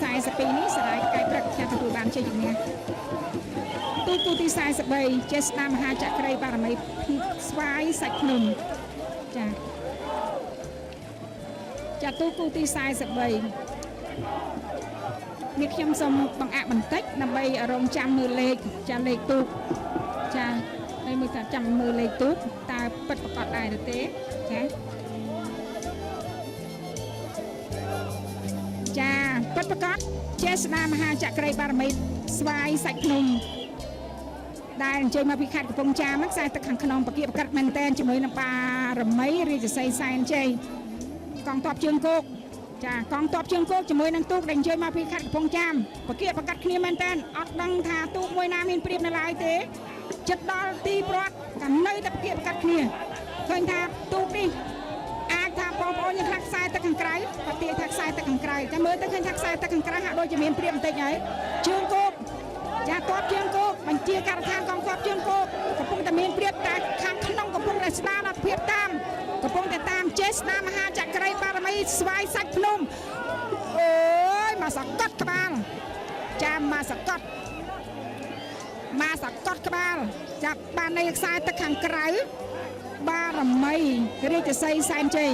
42នេះសារាយកាយព្រឹកជាទទួលបានជ័យជំនះទូគូទី43ចេស្តាមហាចក្រីបារមីភាពស្វាយសាច់ភ្នំចាទូគូទី43នេះខ្ញុំសូមបង្អាក់បន្តិចដើម្បីរងចាំមើលលេខលេខទូកចាហើយមើលថាចាំមើលលេខទូកតើពិតប្រកបដែរឬទេចាពិតប្រកបចេស្តាមហាចក្រីបារមីស្វាយសាច់ភ្នំដែលអញ្ជើញមកពីខេត្តកំពង់ចាមហ្នឹងខ្សែទឹកខាងក្នុងបកាបកាត់មែនតែនជាមួយនឹងបារមីរាជសីសែនជ័យកងទ័ពជើងគោកចាកងទ័ពជើងគោកជាមួយនឹងទូកដែលអញ្ជើញមកពីខេត្តកំពង់ចាមបកាបកាត់គ្នាមែនតែនអត់ដឹងថាទូកមួយណាមានព្រៀបនៅឡើយទេចិត្តដល់ទីប្រត់តែនៅតែបកាបកាត់គ្នាឃើញថាទូកនេះអាចថាបងប្អូនយើងខ្លះខ្សែទឹកខាងក្រៅក៏ទាយថាខ្សែទឹកខាងក្រៅតែមើលទៅឃើញថាខ្សែទឹកខាងក្រៅហាក់ដូចជាមានព្រៀបបន្តិចហើយជើងគោកចាទ័ពជើងគោកបញ្ជាការដ្ឋានកងទ័ពជើងគោកកំពុងតែមានព្រៀបតែខាងក្នុងកំពុងតែស្ដារអធិភាពតាមកំពុងតែតាមចេស្តាមហាចក្រីបារមីស្វាយសាច់ភ្នំអូយមកសកត់ក្បាលចាមកសកត់ក្បាលចាប់បាននៃខ្សែទឹកខាងក្រៅបារមីរាជសីសែនជ័យ